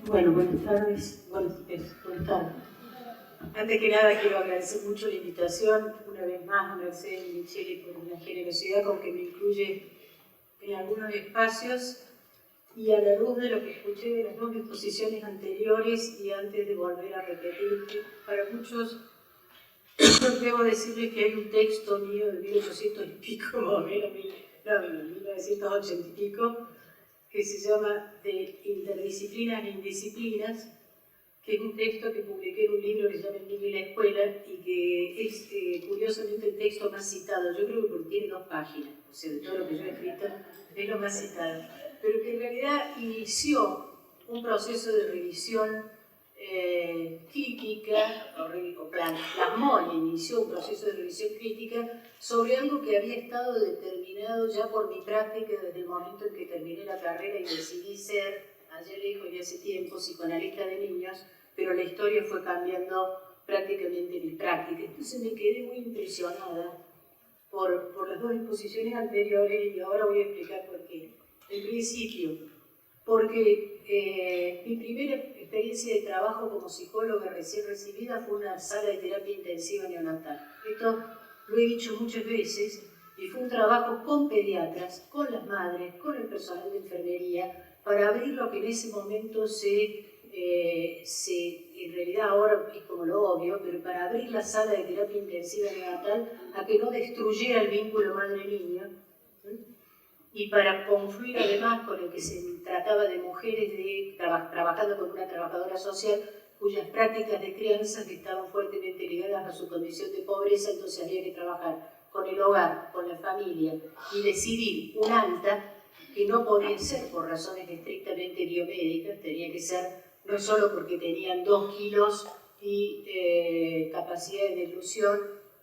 Bueno, buenas tardes. Buenas tardes. Antes que nada quiero agradecer mucho la invitación, una vez más a Mercedes Micheli por la generosidad con que me incluye en algunos espacios y a la luz de lo que escuché de las dos exposiciones anteriores y antes de volver a repetir, que para muchos debo decirles que hay un texto mío de 1800 y pico, más o menos, 1980 y pico, que se llama De interdisciplinas e indisciplinas, que es un texto que publiqué en un libro que se llama El niño y la escuela y que es curiosamente el texto más citado. Yo creo que porque tiene 2 páginas, o sea, de todo lo que yo he escrito es lo más citado, pero que en realidad inició un proceso de revisión crítica, plasmó y inició un proceso de revisión crítica sobre algo que había estado determinado ya por mi práctica desde el momento en que terminé la carrera y decidí ser, allá lejos y hace tiempo, psicoanalista de niños, pero la historia fue cambiando prácticamente mi práctica. Entonces me quedé muy impresionada por las 2 exposiciones anteriores y ahora voy a explicar por qué. En principio, porque mi primera experiencia de trabajo como psicóloga recién recibida fue una sala de terapia intensiva neonatal. Esto lo he dicho muchas veces y fue un trabajo con pediatras, con las madres, con el personal de enfermería, para abrir lo que en ese momento en realidad ahora es como lo obvio, pero para abrir la sala de terapia intensiva neonatal a que no destruyera el vínculo madre-niño, y para confluir además con el que se trataba de mujeres trabajando con una trabajadora social cuyas prácticas de crianza estaban fuertemente ligadas a su condición de pobreza, entonces había que trabajar con el hogar, con la familia y decidir un alta que no podía ser por razones estrictamente biomédicas, tenía que ser no solo porque tenían 2 kilos y capacidad de deglución,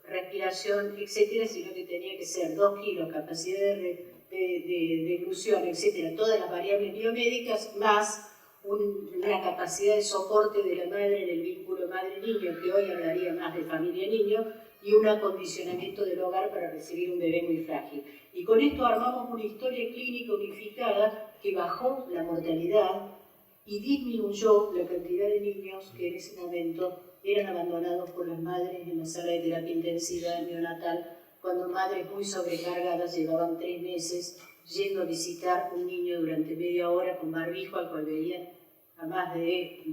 respiración, etcétera, sino que tenía que ser 2 kilos, capacidad de deglución, etcétera, todas las variables biomédicas, más una capacidad de soporte de la madre en el vínculo madre-niño, que hoy hablaría más de familia-niño, y un acondicionamiento del hogar para recibir un bebé muy frágil. Y con esto armamos una historia clínica unificada que bajó la mortalidad y disminuyó la cantidad de niños que en ese momento eran abandonados por las madres en la sala de terapia intensiva neonatal, cuando madres muy sobrecargadas llevaban 3 meses yendo a visitar un niño durante media hora con barbijo al cual veían a más de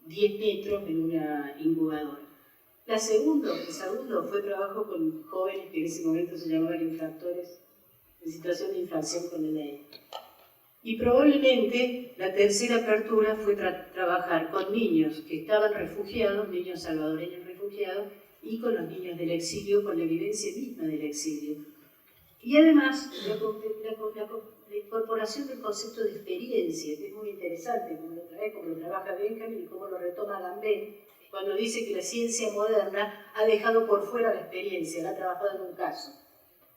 10 metros en una incubadora. El segundo fue trabajo con jóvenes que en ese momento se llamaban infractores en situación de infracción con la ley. Y probablemente la tercera apertura fue trabajar con niños que estaban refugiados, niños salvadoreños refugiados, y con los niños del exilio, con la vivencia misma del exilio. Y además, la incorporación del concepto de experiencia, que es muy interesante, como lo trabaja Benjamin y cómo lo retoma Gambé, cuando dice que la ciencia moderna ha dejado por fuera la experiencia, la ha trabajado en un caso.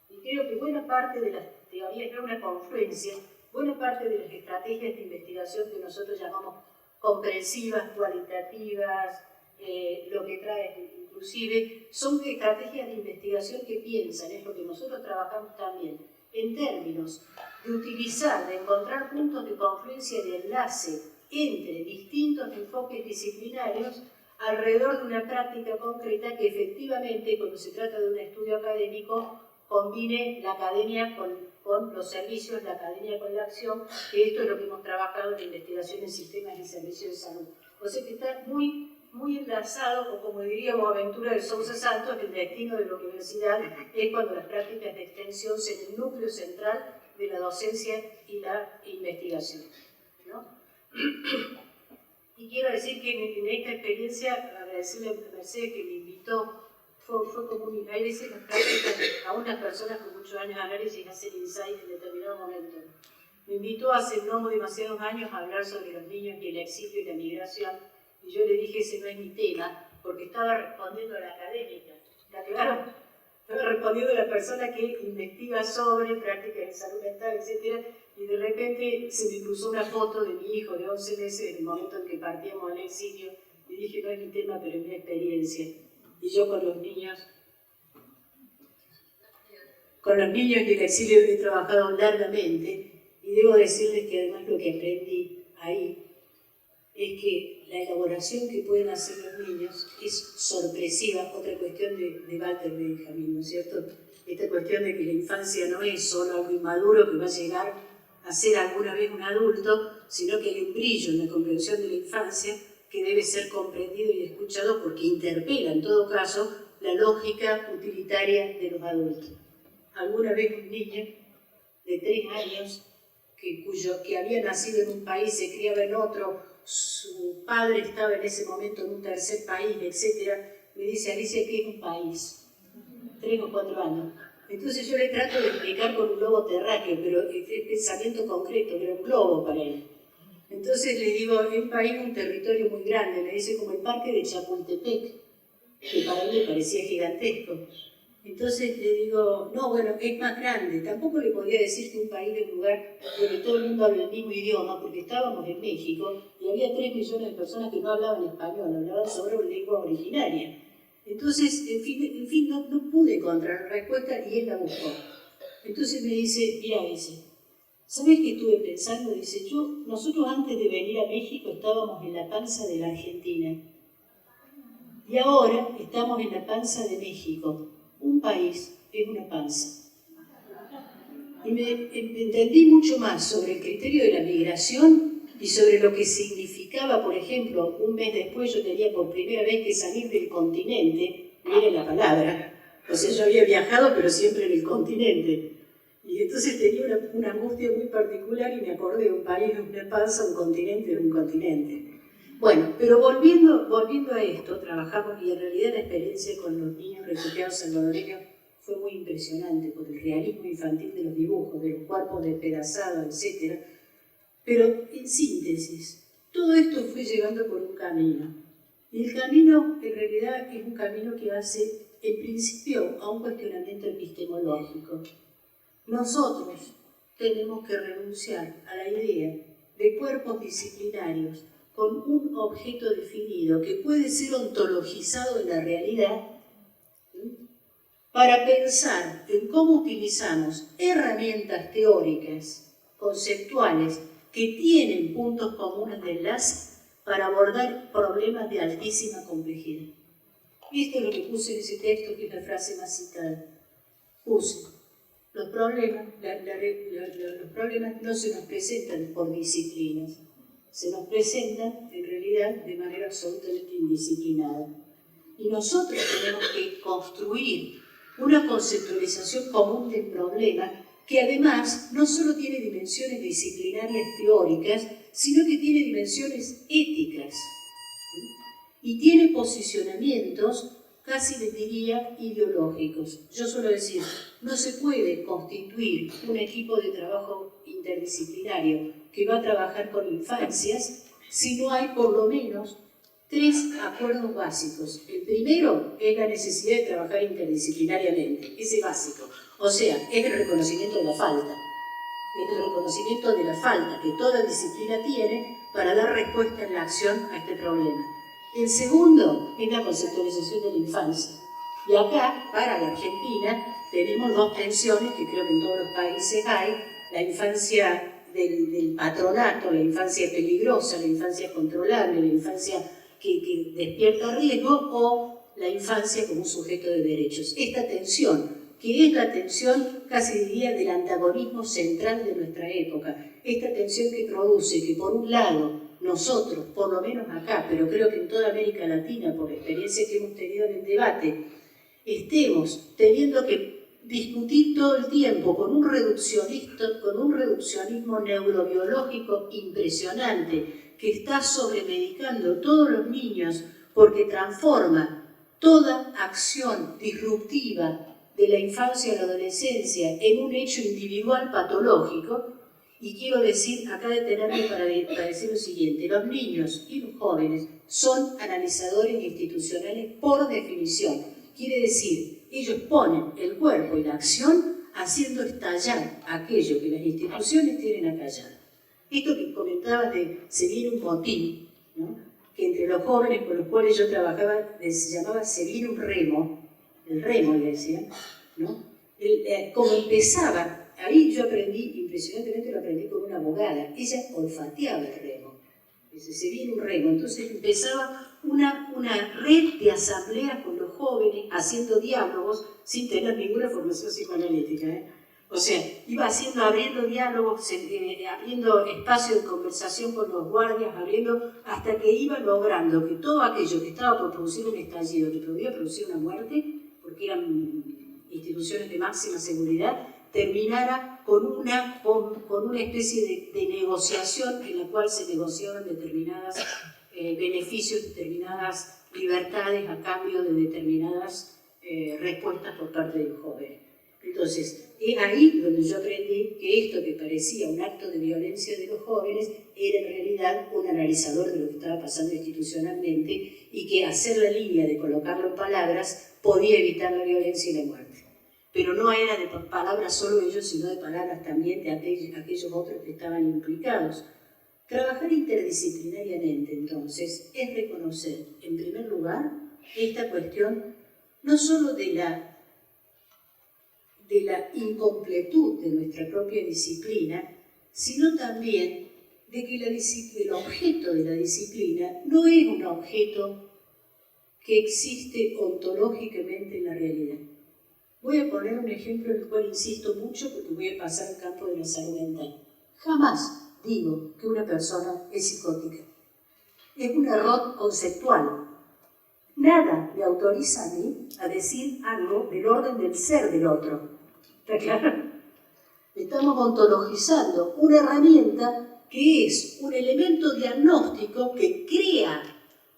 Y creo que buena parte de las teorías, no una confluencia, buena parte de las estrategias de investigación que nosotros llamamos comprensivas, cualitativas, lo que trae inclusive, son estrategias de investigación que piensan, es lo que nosotros trabajamos también, en términos de utilizar, de encontrar puntos de confluencia, de enlace entre distintos enfoques disciplinarios alrededor de una práctica concreta que efectivamente, cuando se trata de un estudio académico, combine la academia con los servicios, la academia con la acción, que esto es lo que hemos trabajado en la investigación en sistemas y servicios de salud. O sea que está muy enlazado, o como diría Boaventura de Sousa Santos, el destino de la universidad es cuando las prácticas de extensión son el núcleo central de la docencia y la investigación, ¿no? Y quiero decir que en esta experiencia, agradecerle a Mercedes que me invitó, fue como hay veces las prácticas a unas personas con muchos años de análisis hacen insight en determinado momento. Me invitó hace no demasiados años a hablar sobre los niños y el exilio y la migración, y yo le dije ese no es mi tema, porque estaba respondiendo a la académica. Claro, estaba respondiendo a la persona que investiga sobre prácticas de salud mental, etc. Y de repente se me cruzó una foto de mi hijo de 11 meses en el momento en que partíamos al exilio, y dije no es mi tema, pero es mi experiencia. Y yo con los niños y el exilio he trabajado largamente, y debo decirles que además lo que aprendí ahí es que la elaboración que pueden hacer los niños es sorpresiva, otra cuestión de Walter Benjamin, ¿no es cierto? Esta cuestión de que la infancia no es solo algo inmaduro que va a llegar a ser alguna vez un adulto, sino que hay un brillo en la comprensión de la infancia que debe ser comprendido y escuchado porque interpela, en todo caso, la lógica utilitaria de los adultos. Alguna vez un niño de 3 años que había nacido en un país, se criaba en otro, su padre estaba en ese momento en un tercer país, etc., me dice: Alicia, ¿qué es un país? 3 o 4 años. Entonces yo le trato de explicar con un globo terráqueo, pero es pensamiento concreto, era un globo para él. Entonces le digo: es un país, un territorio muy grande, me dice, como el parque de Chapultepec, que para él le parecía gigantesco. Entonces le digo: no, bueno, es más grande. Tampoco le podía decir que un país es un lugar donde todo el mundo habla el mismo idioma, porque estábamos en México y había 3 millones de personas que no hablaban español, hablaban sobre una lengua originaria. Entonces, en fin no pude encontrar la respuesta y él la buscó. Entonces me dice: mira, dice, ¿sabes qué estuve pensando? Dice: nosotros antes de venir a México estábamos en la panza de la Argentina y ahora estamos en la panza de México. Un país es una panza. Y me entendí mucho más sobre el criterio de la migración y sobre lo que significaba, por ejemplo, un mes después yo tenía por primera vez que salir del continente, mire la palabra, o sea, yo había viajado pero siempre en el continente. Y entonces tenía una angustia muy particular y me acordé de un país es una panza, un continente es un continente. Bueno, pero volviendo a esto, trabajamos y en realidad la experiencia con los niños refugiados salvadoreños fue muy impresionante por el realismo infantil de los dibujos, de los cuerpos despedazados, etc. Pero en síntesis, todo esto fue llegando por un camino. Y el camino en realidad es un camino que hace en principio a un cuestionamiento epistemológico. Nosotros tenemos que renunciar a la idea de cuerpos disciplinarios con un objeto definido que puede ser ontologizado en la realidad, para pensar en cómo utilizamos herramientas teóricas, conceptuales, que tienen puntos comunes de enlace para abordar problemas de altísima complejidad. Esto es lo que puse en ese texto, que es la frase más citada. Puse: los problemas no se nos presentan por disciplinas, se nos presentan en realidad de manera absolutamente indisciplinada. Y nosotros tenemos que construir una conceptualización común del problema que además no solo tiene dimensiones disciplinarias teóricas, sino que tiene dimensiones éticas y tiene posicionamientos, casi les diría, ideológicos. Yo suelo decir, no se puede constituir un equipo de trabajo interdisciplinario que va a trabajar con infancias si no hay por lo menos 3 acuerdos básicos. El primero es la necesidad de trabajar interdisciplinariamente, ese básico. O sea, es el reconocimiento de la falta. Es el reconocimiento de la falta que toda disciplina tiene para dar respuesta en la acción a este problema. El segundo es la conceptualización de la infancia. Y acá, para la Argentina, tenemos 2 tensiones que creo que en todos los países hay: la infancia del patronato, la infancia peligrosa, la infancia controlable, la infancia que despierta riesgo, o la infancia como un sujeto de derechos. Esta tensión, que es la tensión, casi diría, del antagonismo central de nuestra época, esta tensión que produce que, por un lado, nosotros, por lo menos acá, pero creo que en toda América Latina, por la experiencia que hemos tenido en el debate, estemos teniendo que discutir todo el tiempo con un reduccionismo neurobiológico impresionante, que está sobremedicando a todos los niños porque transforma toda acción disruptiva de la infancia a la adolescencia en un hecho individual patológico. Y quiero decir, acá detenerme para decir lo siguiente: los niños y los jóvenes son analizadores institucionales por definición. Quiere decir, ellos ponen el cuerpo y la acción haciendo estallar aquello que las instituciones tienen a callar. Esto que comentabas de se viene un motín, ¿no? Que entre los jóvenes con los cuales yo trabajaba se llamaba se viene un remo, el remo le decían, ¿no? Como empezaba, ahí yo aprendí, impresionantemente lo aprendí con una abogada, ella olfateaba el remo. se viene un remo. Entonces empezaba una red de asambleas con los jóvenes, haciendo diálogos, sin tener ninguna formación psicoanalítica, O sea, iba abriendo diálogos, abriendo espacio de conversación con los guardias, hasta que iba logrando que todo aquello que estaba por producir un estallido, que podía producir una muerte, porque eran instituciones de máxima seguridad, terminara con una especie de negociación en la cual se negociaban determinados beneficios, determinadas libertades a cambio de determinadas respuestas por parte del joven. Entonces, es ahí donde yo aprendí que esto que parecía un acto de violencia de los jóvenes era en realidad un analizador de lo que estaba pasando institucionalmente y que hacer la línea de colocarlo en palabras podía evitar la violencia y la muerte. Pero no era de palabras solo ellos, sino de palabras también de aquellos otros que estaban implicados. Trabajar interdisciplinariamente, entonces, es reconocer, en primer lugar, esta cuestión no solo de la incompletud de nuestra propia disciplina, sino también de que el objeto de la disciplina no es un objeto que existe ontológicamente en la realidad. Voy a poner un ejemplo en el cual insisto mucho porque voy a pasar al campo de la salud mental. Jamás digo que una persona es psicótica. Es un error conceptual. Nada me autoriza a mí a decir algo del orden del ser del otro. ¿Está claro? Estamos ontologizando una herramienta que es un elemento diagnóstico que crea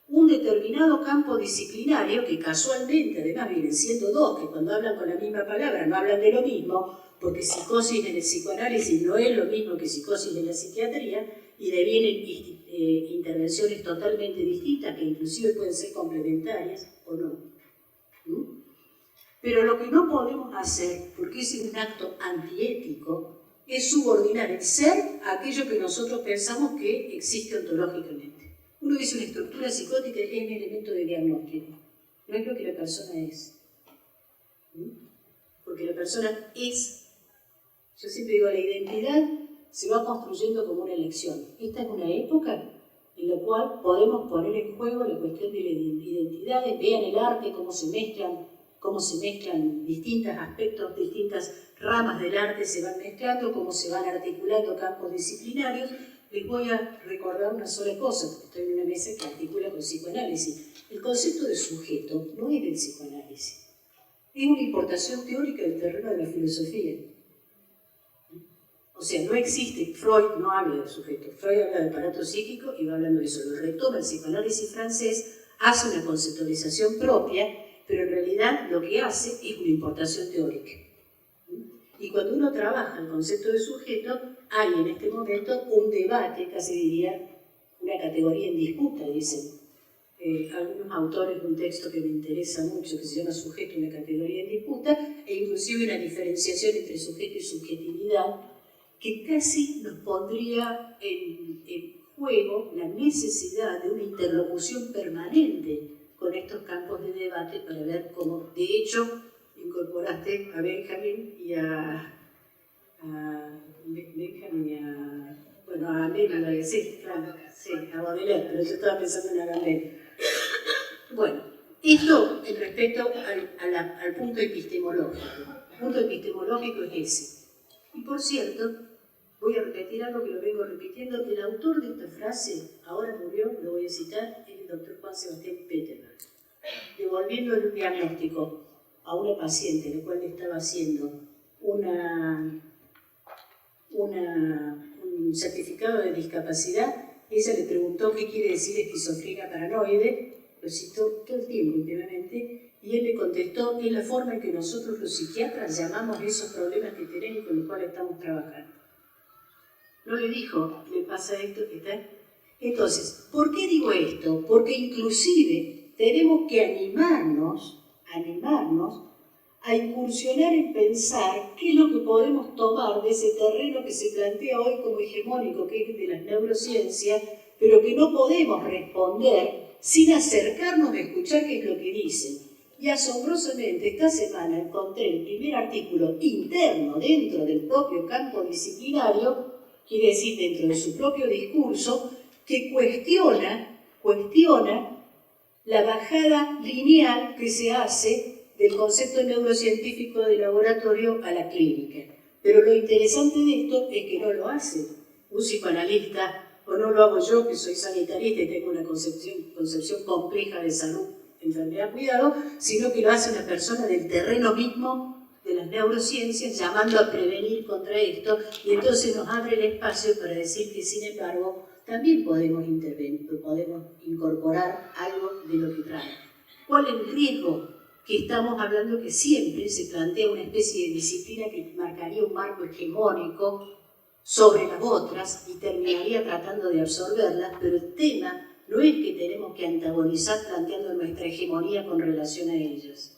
un determinado campo disciplinario que casualmente, además, vienen siendo dos, que cuando hablan con la misma palabra no hablan de lo mismo, porque psicosis en el psicoanálisis no es lo mismo que psicosis en la psiquiatría, y devienen intervenciones totalmente distintas, que inclusive pueden ser complementarias o no. Pero lo que no podemos hacer, porque es un acto antiético, es subordinar el ser a aquello que nosotros pensamos que existe ontológicamente. Uno dice una estructura psicótica es un elemento de diagnóstico, no es lo que la persona es. Porque la persona es, yo siempre digo, la identidad se va construyendo como una elección. Esta es una época en la cual podemos poner en juego la cuestión de la identidad. Vean el arte, cómo se mezclan distintos aspectos, distintas ramas del arte se van mezclando, cómo se van articulando campos disciplinarios. Les voy a recordar una sola cosa, porque estoy en una mesa que articula con psicoanálisis. El concepto de sujeto no es del psicoanálisis, es una importación teórica del terreno de la filosofía. O sea, no existe, Freud no habla de sujeto, Freud habla de aparato psíquico y va hablando de eso. Lo retoma el psicoanálisis francés, hace una conceptualización propia, pero en realidad lo que hace es una importación teórica. Y cuando uno trabaja el concepto de sujeto, hay en este momento un debate, casi diría una categoría en disputa, dicen algunos autores de un texto que me interesa mucho, que se llama Sujeto, una categoría en disputa, e inclusive una diferenciación entre sujeto y subjetividad, que casi nos pondría en juego la necesidad de una interlocución permanente con estos campos de debate para ver cómo, de hecho, incorporaste a Benjamin y a Amélie, sí, claro, sí, a Baudelaire, pero yo estaba pensando en Agamben. Bueno, esto en respecto al punto epistemológico. El punto epistemológico es ese. Y por cierto, voy a repetir algo que lo vengo repitiendo. El autor de esta frase, ahora murió, lo voy a citar, es el doctor Juan Sebastián Peterberg, devolviendo el diagnóstico a una paciente, la cual le estaba haciendo un certificado de discapacidad. Ella le preguntó qué quiere decir esquizofrenia paranoide, lo citó todo el tiempo últimamente, y él le contestó, es la forma en que nosotros los psiquiatras llamamos esos problemas que tenemos y con los cuales estamos trabajando. No le dijo, le pasa esto, que está. Entonces, ¿por qué digo esto? Porque inclusive tenemos que animarnos a incursionar en pensar qué es lo que podemos tomar de ese terreno que se plantea hoy como hegemónico, que es el de las neurociencias, pero que no podemos responder sin acercarnos a escuchar qué es lo que dicen. Y asombrosamente esta semana encontré el primer artículo interno dentro del propio campo disciplinario, quiere decir dentro de su propio discurso, que cuestiona la bajada lineal que se hace del concepto neurocientífico de laboratorio a la clínica. Pero lo interesante de esto es que no lo hace un psicoanalista, o no lo hago yo, que soy sanitarista y tengo una concepción compleja de salud, enfermedad, cuidado, sino que lo hace una persona del terreno mismo de las neurociencias, llamando a prevenir contra esto, y entonces nos abre el espacio para decir que, sin embargo, también podemos intervenir, podemos incorporar algo de lo que trae. ¿Cuál es el riesgo? Que estamos hablando que siempre se plantea una especie de disciplina que marcaría un marco hegemónico sobre las otras y terminaría tratando de absorberlas, pero el tema no es que tenemos que antagonizar planteando nuestra hegemonía con relación a ellas,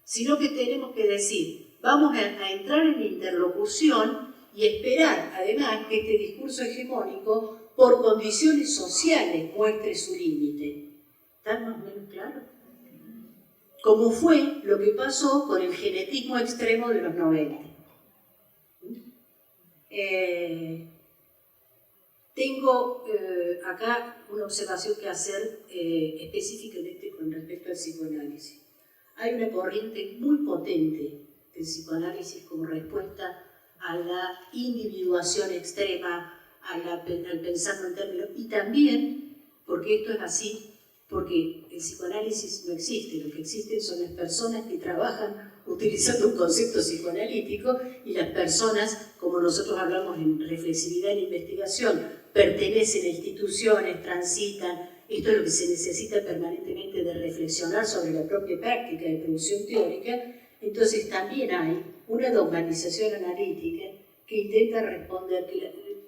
sino que tenemos que decir, vamos a entrar en la interlocución y esperar, además, que este discurso hegemónico, por condiciones sociales, muestre su límite. ¿Está más o menos claro? Como fue lo que pasó con el genetismo extremo de los 90. Tengo acá una observación que hacer específicamente con respecto al psicoanálisis. Hay una corriente muy potente del psicoanálisis como respuesta a la individuación extrema, al pensarlo en términos, y también, porque esto es así, porque el psicoanálisis no existe, lo que existen son las personas que trabajan utilizando un concepto psicoanalítico y las personas, como nosotros hablamos en reflexividad e investigación, pertenecen a instituciones, transitan. Esto es lo que se necesita permanentemente de reflexionar sobre la propia práctica de producción teórica. Entonces también hay una dogmatización analítica que intenta responder,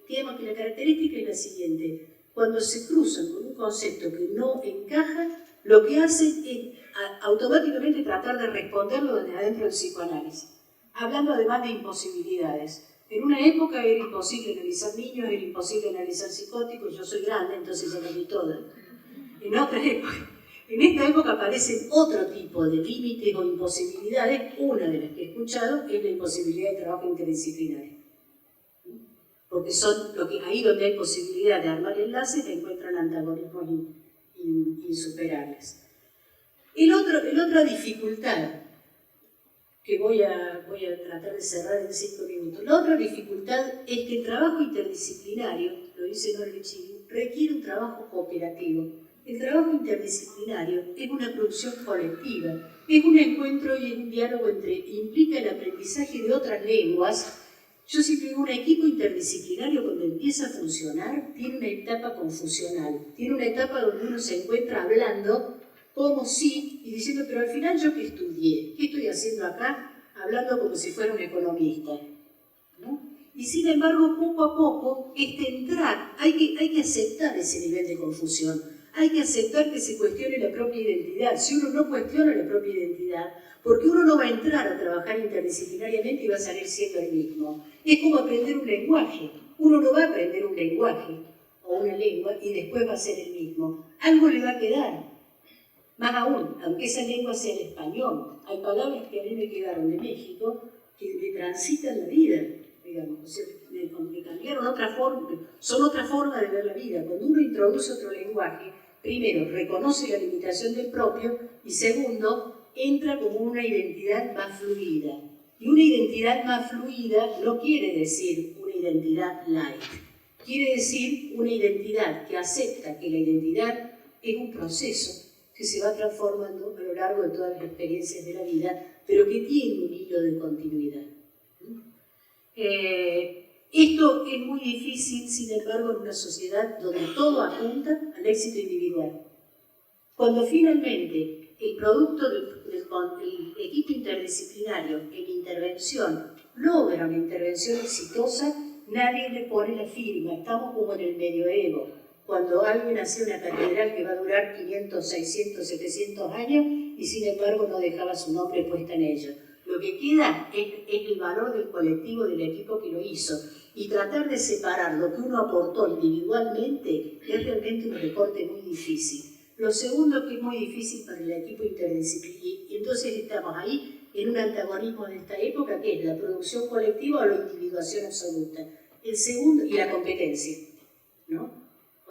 digamos que la característica es la siguiente: cuando se cruzan con un concepto que no encaja, lo que hacen es automáticamente tratar de responderlo desde adentro del psicoanálisis, hablando además de imposibilidades. En una época era imposible analizar niños, era imposible analizar psicóticos, yo soy grande, entonces ya lo vi todo. En esta época aparecen otro tipo de límites o imposibilidades. Una de las que he escuchado es la imposibilidad de trabajo interdisciplinario. Porque son ahí donde hay posibilidad de armar enlaces, encuentran antagonismos insuperables. La otra dificultad, que voy a tratar de cerrar en 5 minutos, la otra dificultad es que el trabajo interdisciplinario, lo dice Norwichini, requiere un trabajo cooperativo. El trabajo interdisciplinario es una producción colectiva, es un encuentro y es un diálogo implica el aprendizaje de otras lenguas. Yo siempre digo, un equipo interdisciplinario cuando empieza a funcionar tiene una etapa confusional, tiene una etapa donde uno se encuentra hablando como si, y diciendo, pero al final yo qué estudié, qué estoy haciendo acá, hablando como si fuera un economista, ¿no? Y sin embargo, poco a poco, hay que aceptar ese nivel de confusión, hay que aceptar que se cuestione la propia identidad. Si uno no cuestiona la propia identidad, porque uno no va a entrar a trabajar interdisciplinariamente y va a salir siendo el mismo. Es como aprender un lenguaje. Uno no va a aprender un lenguaje o una lengua y después va a ser el mismo. Algo le va a quedar. Más aún, aunque esa lengua sea el español, hay palabras que a mí me quedaron de México que me transitan la vida, digamos. O sea, me cambiaron otra forma, son otra forma de ver la vida. Cuando uno introduce otro lenguaje, primero, reconoce la limitación del propio y segundo, entra como una identidad más fluida. Y una identidad más fluida no quiere decir una identidad light. Quiere decir una identidad que acepta que la identidad es un proceso que se va transformando a lo largo de todas las experiencias de la vida, pero que tiene un hilo de continuidad. Esto es muy difícil, sin embargo, en una sociedad donde todo apunta al éxito individual. Cuando finalmente el producto del equipo interdisciplinario en intervención logra una intervención exitosa, nadie le pone la firma. Estamos como en el medioevo, cuando alguien hace una catedral que va a durar 500, 600, 700 años y sin embargo no dejaba su nombre puesta en ella. Lo que queda es el valor del colectivo, del equipo que lo hizo, y tratar de separar lo que uno aportó individualmente es realmente un recorte muy difícil. Lo segundo que es muy difícil para el equipo interdisciplinario, y entonces estamos ahí en un antagonismo de esta época, que es la producción colectiva o la individuación absoluta. El segundo, y la competencia, ¿no?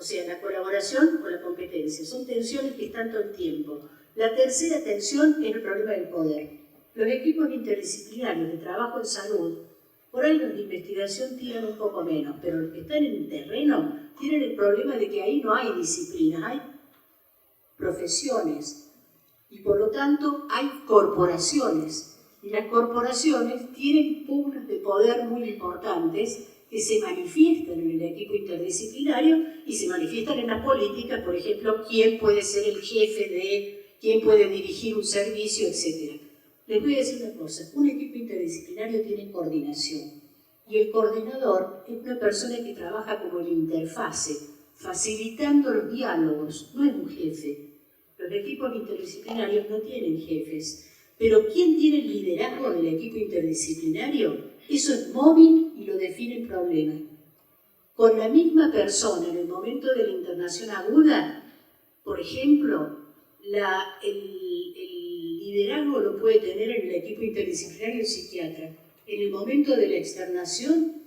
O sea, la colaboración o la competencia. Son tensiones que están todo el tiempo. La tercera tensión es el problema del poder. Los equipos interdisciplinarios de trabajo en salud, por ahí los de investigación tiran un poco menos, pero los que están en el terreno tienen el problema de que ahí no hay disciplinas, hay profesiones y por lo tanto hay corporaciones. Y las corporaciones tienen pugnas de poder muy importantes que se manifiestan en el equipo interdisciplinario y se manifiestan en las políticas, por ejemplo, quién puede ser el jefe de, quién puede dirigir un servicio, etc. Les voy a decir una cosa, un equipo interdisciplinario tiene coordinación y el coordinador es una persona que trabaja como el interfase, facilitando los diálogos, no es un jefe. Los equipos interdisciplinarios no tienen jefes, pero ¿quién tiene el liderazgo del equipo interdisciplinario? Eso es móvil y lo define el problema. Con la misma persona en el momento de la internación aguda, por ejemplo, el liderazgo lo puede tener en el equipo interdisciplinario el psiquiatra. En el momento de la externación,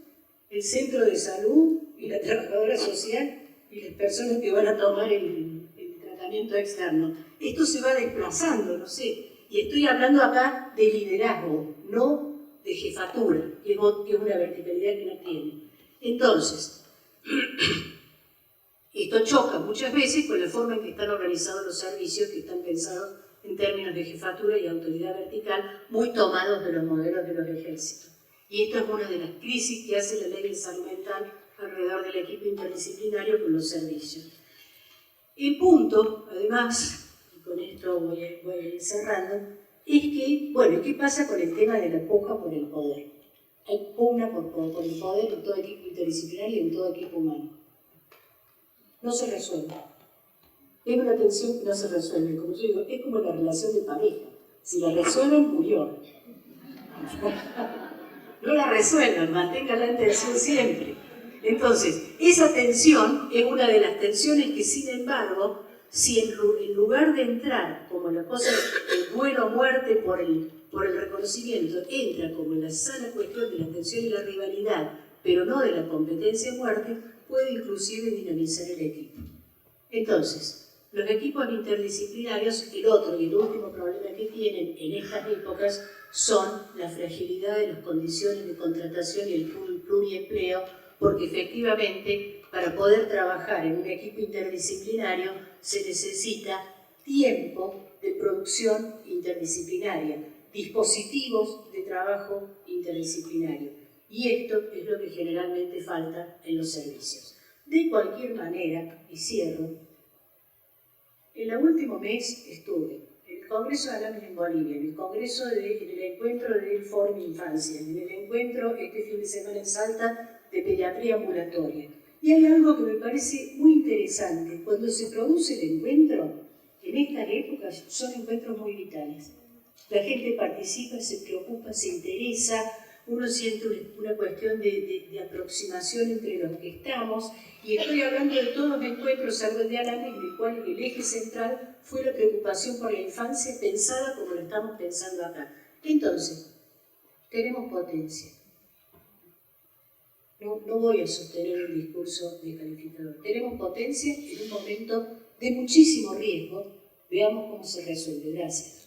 el centro de salud y la trabajadora social y las personas que van a tomar el tratamiento externo. Esto se va desplazando, no sé. Y estoy hablando acá de liderazgo, no de jefatura, que es una verticalidad que no tiene. Entonces, esto choca muchas veces con la forma en que están organizados los servicios, que están pensados en términos de jefatura y autoridad vertical, muy tomados de los modelos de los ejércitos. Y esto es una de las crisis que hace la ley de salud mental alrededor del equipo interdisciplinario con los servicios. El punto, además, y con esto voy a ir cerrando, es que, bueno, ¿qué pasa con el tema de la puja por el poder? Hay pugna por el poder en todo equipo interdisciplinario y en todo equipo humano. No se resuelve. Es una tensión que no se resuelve. Como yo digo, es como la relación de pareja. Si la resuelven, murió. No la resuelvan, manténganla en tensión siempre. Entonces, esa tensión es una de las tensiones que, sin embargo, si en lugar de entrar como la cosa del duelo o muerte por el reconocimiento, entra como en la sana cuestión de la tensión y la rivalidad, pero no de la competencia a muerte, puede inclusive dinamizar el equipo. Entonces, los equipos interdisciplinarios, el otro y el último problema que tienen en estas épocas son la fragilidad de las condiciones de contratación y el pluriempleo, porque efectivamente para poder trabajar en un equipo interdisciplinario se necesita tiempo de producción interdisciplinaria, dispositivos de trabajo interdisciplinario. Y esto es lo que generalmente falta en los servicios. De cualquier manera, y cierro, en el último mes estuve en el Congreso de Alames en Bolivia, en el encuentro del Fórum Infancia, en el encuentro este fin de semana en Salta de pediatría ambulatoria. Y hay algo que me parece muy interesante. Cuando se produce el encuentro, en estas épocas son encuentros muy vitales. La gente participa, se preocupa, se interesa, uno siente una cuestión de aproximación entre los que estamos, y estoy hablando de todos los encuentros, salvo el de Alames, en el cual el eje central fue la preocupación por la infancia pensada como lo estamos pensando acá. Entonces, tenemos potencia. No voy a sostener un discurso descalificador. Tenemos potencia en un momento de muchísimo riesgo. Veamos cómo se resuelve. Gracias.